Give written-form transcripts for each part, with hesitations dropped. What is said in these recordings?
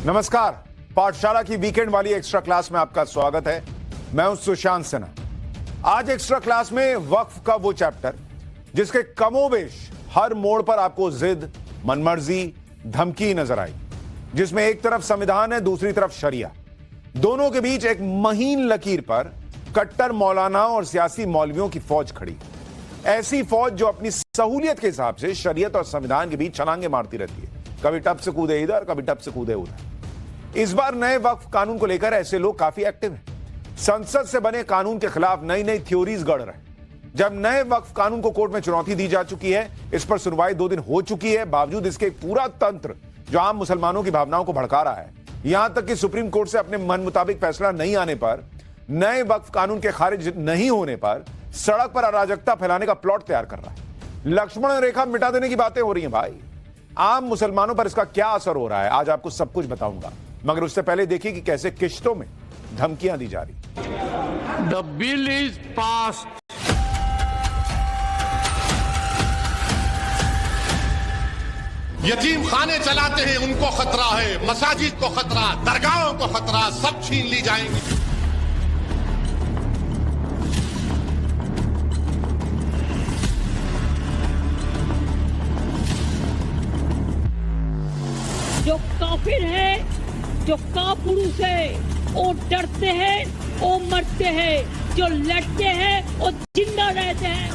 नमस्कार, पाठशाला की वीकेंड वाली एक्स्ट्रा क्लास में आपका स्वागत है। मैं हूं सुशांत सिन्हा। आज एक्स्ट्रा क्लास में वक्फ का वो चैप्टर जिसके कमोबेश हर मोड़ पर आपको जिद, मनमर्जी, धमकी नजर आई, जिसमें एक तरफ संविधान है, दूसरी तरफ शरिया। दोनों के बीच एक महीन लकीर पर कट्टर मौलाना और सियासी मौलवियों की फौज खड़ी। ऐसी फौज जो अपनी सहूलियत के हिसाब से शरीयत और संविधान के बीच छलांगे मारती रहती है, कभी टप से कूदे इधर, कभी टप से कूदे उधर। इस बार नए वक्फ कानून को लेकर ऐसे लोग काफी एक्टिव हैं। संसद से बने कानून के खिलाफ नई नई थ्योरीज गढ़ रहे हैं। जब नए वक्फ कानून को कोर्ट में चुनौती दी जा चुकी है, इस पर सुनवाई 2 दिन हो चुकी है, बावजूद इसके पूरा तंत्र जो आम मुसलमानों की भावनाओं को भड़का रहा है, यहां तक कि सुप्रीम कोर्ट से अपने मन मुताबिक फैसला नहीं आने पर, नए वक्फ कानून के खारिज नहीं होने पर सड़क पर अराजकता फैलाने का प्लॉट तैयार कर रहा है। लक्ष्मण रेखा मिटा देने की बातें हो रही हैं भाई। आम मुसलमानों पर इसका क्या असर हो रहा है, आज आपको सब कुछ बताऊंगा, मगर उससे पहले देखिए कि कैसे किश्तों में धमकियां दी जा रही। The bill is passed. यतीम खाने चलाते हैं उनको खतरा है, मसाजिद को खतरा, दरगाहों को खतरा, सब छीन ली जाएंगी। जो काफिर है, जो कापुरुष है, वो डरते हैं, वो मरते हैं, जो लड़ते हैं वो जिंदा रहते हैं।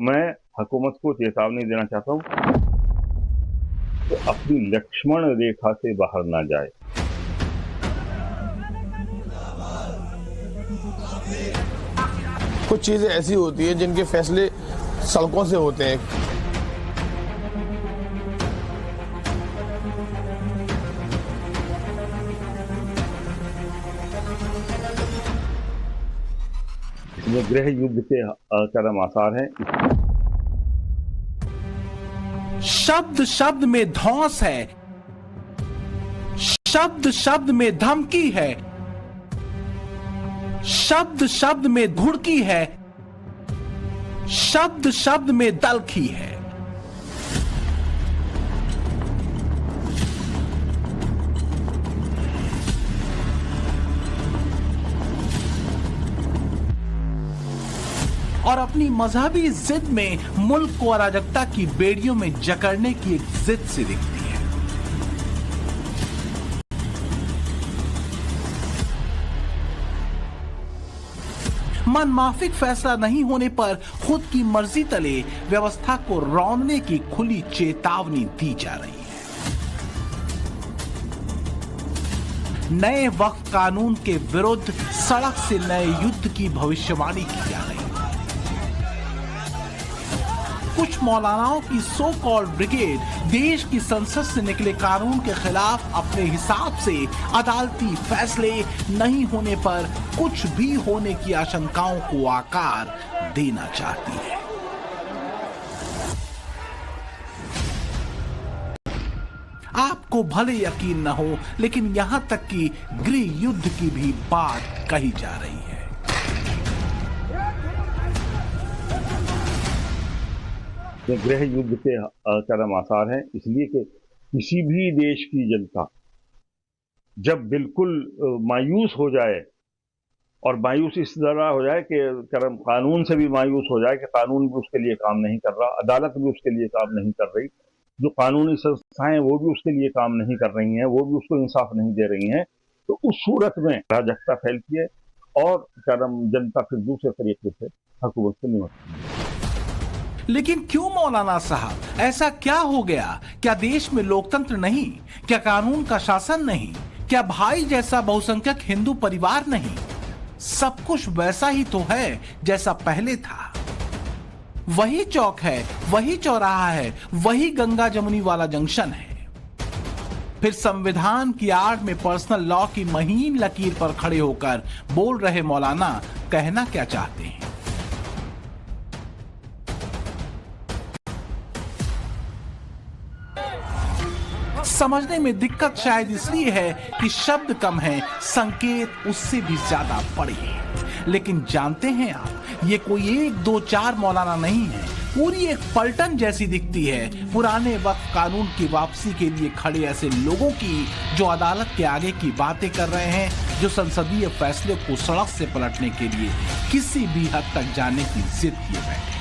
मैं हुकूमत को चेतावनी देना चाहता हूं कि अपनी लक्ष्मण रेखा से बाहर ना जाए। कुछ चीजें ऐसी होती हैं जिनके फैसले सड़कों से होते हैं। इसमें गृह युद्ध के चरम आसार हैं। शब्द शब्द में धौंस है, शब्द शब्द में धमकी है, शब्द शब्द में घुड़की है, शब्द शब्द में दलखी है। और अपनी मजहबी जिद में मुल्क को अराजकता की बेड़ियों में जकड़ने की एक जिद सी दिखती है। मनमाफिक फैसला नहीं होने पर खुद की मर्जी तले व्यवस्था को रौंदने की खुली चेतावनी दी जा रही है। नए वक्फ कानून के विरुद्ध सड़क से नए युद्ध की भविष्यवाणी की जा रही है। कुछ मौलानाओं की सो कॉल्ड ब्रिगेड देश की संसद से निकले कानून के खिलाफ अपने हिसाब से अदालती फैसले नहीं होने पर कुछ भी होने की आशंकाओं को आकार देना चाहती है। आपको भले यकीन न हो, लेकिन यहां तक कि गृह युद्ध की भी बात कही जा रही है। गृह युद्ध के चरम आसार हैं, इसलिए कि किसी भी देश की जनता जब बिल्कुल मायूस हो जाए, और मायूस इस तरह हो जाए कि कानून से भी मायूस हो जाए कि कानून भी उसके लिए काम नहीं कर रहा, अदालत भी उसके लिए काम नहीं कर रही, जो कानूनी संस्थाएं वो भी उसके लिए काम नहीं कर रही हैं, वो भी उसको इंसाफ नहीं दे रही हैं, तो उस सूरत में अराजकता फैलती है और जनता फिर दूसरे तरीके से हुकूमत से निपटती है। लेकिन क्यों मौलाना साहब, ऐसा क्या हो गया? क्या देश में लोकतंत्र नहीं? क्या कानून का शासन नहीं? क्या भाई जैसा बहुसंख्यक हिंदू परिवार नहीं? सब कुछ वैसा ही तो है जैसा पहले था। वही चौक है, वही चौराहा है, वही गंगा जमुनी वाला जंक्शन है। फिर संविधान की आड़ में पर्सनल लॉ की महीन लकीर पर खड़े होकर बोल रहे मौलाना कहना क्या चाहते हैं? समझने में दिक्कत शायद इसलिए है कि शब्द कम है, संकेत उससे भी ज्यादा बड़े हैं। लेकिन जानते हैं आप, ये कोई 1, 2, 4 मौलाना नहीं है, पूरी एक पलटन जैसी दिखती है पुराने वक्फ कानून की वापसी के लिए खड़े ऐसे लोगों की जो अदालत के आगे की बातें कर रहे हैं, जो संसदीय फैसले को सड़क से पलटने के लिए किसी भी हद तक जाने की जिद किए बैठे।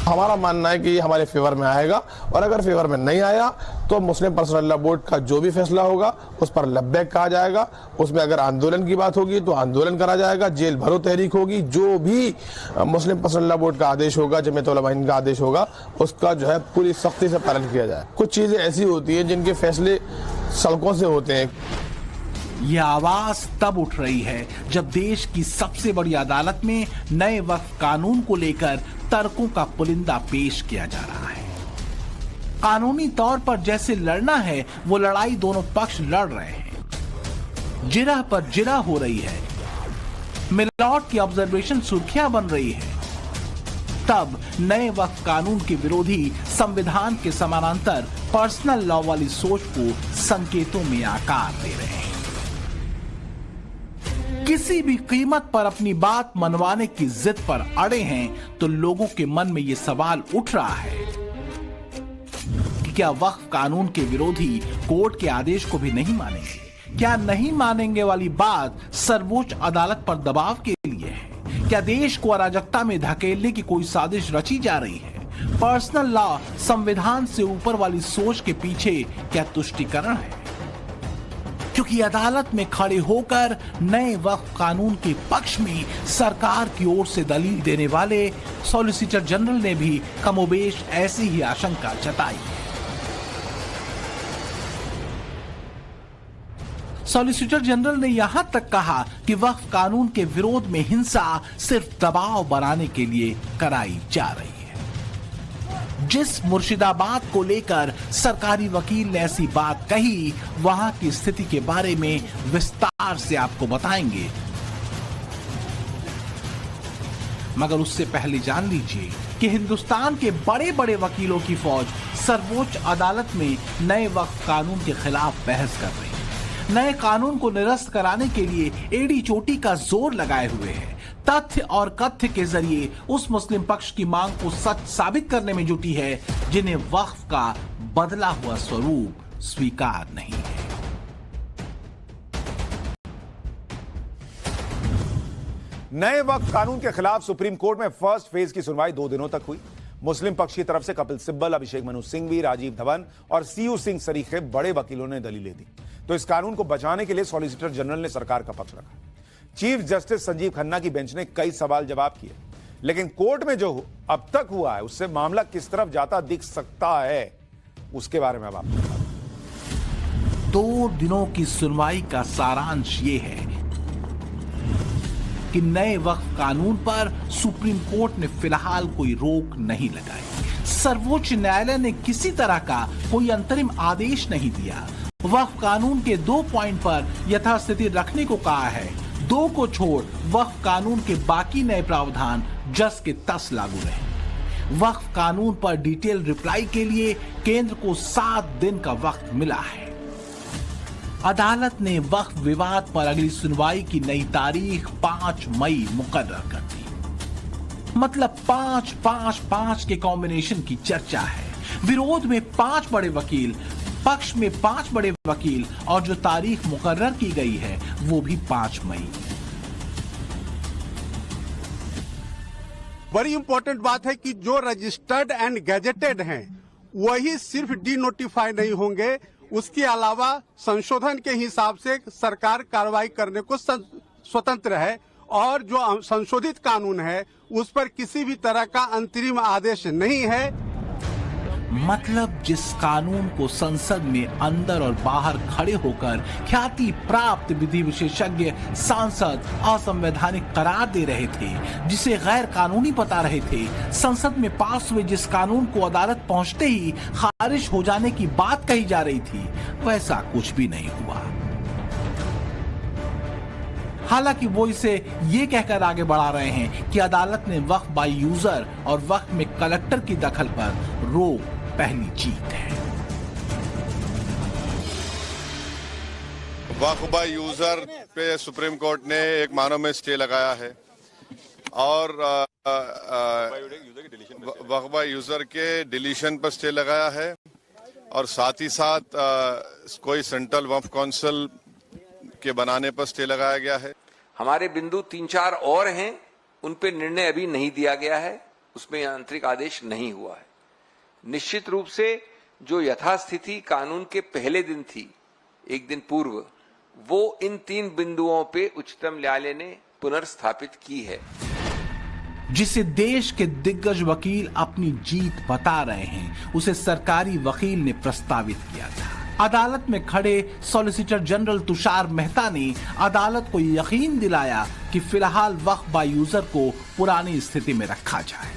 हमारा मानना है कि ये हमारे फेवर में आएगा, और अगर फेवर में नहीं आया तो मुस्लिम पर्सनल लॉ बोर्ड का जो भी फैसला होगा उस पर लब्बैक कहा जाएगा। उसमें अगर आंदोलन की बात होगी तो आंदोलन करा जाएगा, जेल भरो तहरीक होगी, जो भी मुस्लिम पर्सनल लॉ बोर्ड का आदेश होगा, जमीयत उलमा हिंद का आदेश होगा, उसका जो है पूरी सख्ती से पालन किया जाए। कुछ चीजें ऐसी होती हैं जिनके फैसले सड़कों से होते हैं। यह आवाज तब उठ रही है जब देश की सबसे बड़ी अदालत में नए वक्फ कानून को लेकर तर्कों का पुलिंदा पेश किया जा रहा है। कानूनी तौर पर जैसे लड़ना है वो लड़ाई दोनों पक्ष लड़ रहे हैं, जिरह पर जिरह हो रही है, मिलावट की ऑब्जर्वेशन सुर्खियां बन रही है। तब नए वक्फ कानून के विरोधी संविधान के समानांतर पर्सनल लॉ वाली सोच को संकेतों में आकार दे रहे हैं। किसी भी कीमत पर अपनी बात मनवाने की जिद पर अड़े हैं तो लोगों के मन में यह सवाल उठ रहा है कि क्या वक्फ कानून के विरोधी कोर्ट के आदेश को भी नहीं मानेंगे? क्या नहीं मानेंगे वाली बात सर्वोच्च अदालत पर दबाव के लिए है? क्या देश को अराजकता में धकेलने की कोई साजिश रची जा रही है? पर्सनल लॉ संविधान से ऊपर वाली सोच के पीछे क्या तुष्टीकरण है? क्योंकि अदालत में खड़े होकर नए वक्फ कानून के पक्ष में सरकार की ओर से दलील देने वाले सॉलिसिटर जनरल ने भी कमोबेश ऐसी ही आशंका जताई है। सॉलिसिटर जनरल ने यहां तक कहा कि वक्फ कानून के विरोध में हिंसा सिर्फ दबाव बनाने के लिए कराई जा रही है। जिस मुर्शिदाबाद को लेकर सरकारी वकील ने ऐसी बात कही, वहां की स्थिति के बारे में विस्तार से आपको बताएंगे, मगर उससे पहले जान लीजिए कि हिंदुस्तान के बड़े बड़े वकीलों की फौज सर्वोच्च अदालत में नए वक्फ कानून के खिलाफ बहस कर रही है। नए कानून को निरस्त कराने के लिए एड़ी चोटी का जोर लगाए हुए है। तथ्य और कथ्य के जरिए उस मुस्लिम पक्ष की मांग को सच साबित करने में जुटी है जिन्हें वक्फ का बदला हुआ स्वरूप स्वीकार नहीं है। नए वक्फ कानून के खिलाफ सुप्रीम कोर्ट में फर्स्ट फेज की सुनवाई 2 दिनों तक हुई। मुस्लिम पक्ष की तरफ से कपिल सिब्बल, अभिषेक मनु सिंघवी, राजीव धवन और सीयू सिंह सरीखे बड़े वकीलों ने दलीलें दी। तो इस कानून को बचाने के लिए सॉलिसिटर जनरल ने सरकार का पक्ष रखा। चीफ जस्टिस संजीव खन्ना की बेंच ने कई सवाल जवाब किए, लेकिन कोर्ट में जो अब तक हुआ है उससे मामला किस तरफ जाता दिख सकता है, उसके बारे में अब आपको बता दूं। 2 दिनों की सुनवाई का सारांश ये है कि नए वक्फ कानून पर सुप्रीम कोर्ट ने फिलहाल कोई रोक नहीं लगाई। सर्वोच्च न्यायालय ने किसी तरह का कोई अंतरिम आदेश नहीं दिया। वक्फ कानून के 2 पॉइंट पर यथास्थिति रखने को कहा है। 2 को छोड़ वक्फ कानून के बाकी नए प्रावधान जस के तस लागू रहे। वक्फ कानून पर डिटेल रिप्लाई के लिए केंद्र को 7 दिन का वक्त मिला है। अदालत ने वक्फ विवाद पर अगली सुनवाई की नई तारीख 5 मई मुकर्रर कर दी। मतलब 5-5-5 के कॉम्बिनेशन की चर्चा है। विरोध में 5 बड़े वकील, पक्ष में 5 बड़े वकील, और जो तारीख मुकर्रर की गई है वो भी 5 मई। बड़ी इंपॉर्टेंट बात है कि जो रजिस्टर्ड एंड गैजेटेड हैं वही सिर्फ डी नोटिफाई नहीं होंगे, उसके अलावा संशोधन के हिसाब से सरकार कार्रवाई करने को स्वतंत्र है, और जो संशोधित कानून है उस पर किसी भी तरह का अंतरिम आदेश नहीं है। मतलब जिस कानून को संसद में अंदर और बाहर खड़े होकर ख्याति प्राप्त विधि विशेषज्ञ सांसद असंवैधानिक करार दे रहे थे, जिसे गैर कानूनी बता रहे थे, संसद में पास हुए जिस कानून को अदालत पहुंचते ही खारिज हो जाने की बात कही जा रही थी, वैसा कुछ भी नहीं हुआ। हालांकि वो इसे ये कहकर आगे बढ़ा रहे हैं कि अदालत ने वक्फ बाय यूजर और वक्फ में कलेक्टर की दखल पर रोक पहली जीत है। वक्फ बाय यूजर पे सुप्रीम कोर्ट ने एक मानो में स्टे लगाया है और वक्फा यूजर के डिलीशन पर स्टे लगाया है और साथ ही साथ कोई सेंट्रल वक्फ काउंसिल के बनाने पर स्टे लगाया गया है। हमारे बिंदु 3-4 और हैं, उन पे निर्णय अभी नहीं दिया गया है, उसमें आंतरिक आदेश नहीं हुआ है। निश्चित रूप से जो यथास्थिति कानून के पहले दिन थी, एक दिन पूर्व, वो इन 3 बिंदुओं पे उच्चतम न्यायालय ने पुनर्स्थापित की है। जिसे देश के दिग्गज वकील अपनी जीत बता रहे हैं, उसे सरकारी वकील ने प्रस्तावित किया था। अदालत में खड़े सॉलिसिटर जनरल तुषार मेहता ने अदालत को यकीन दिलाया कि फिलहाल वक्फ बाय यूजर को पुरानी स्थिति में रखा जाए।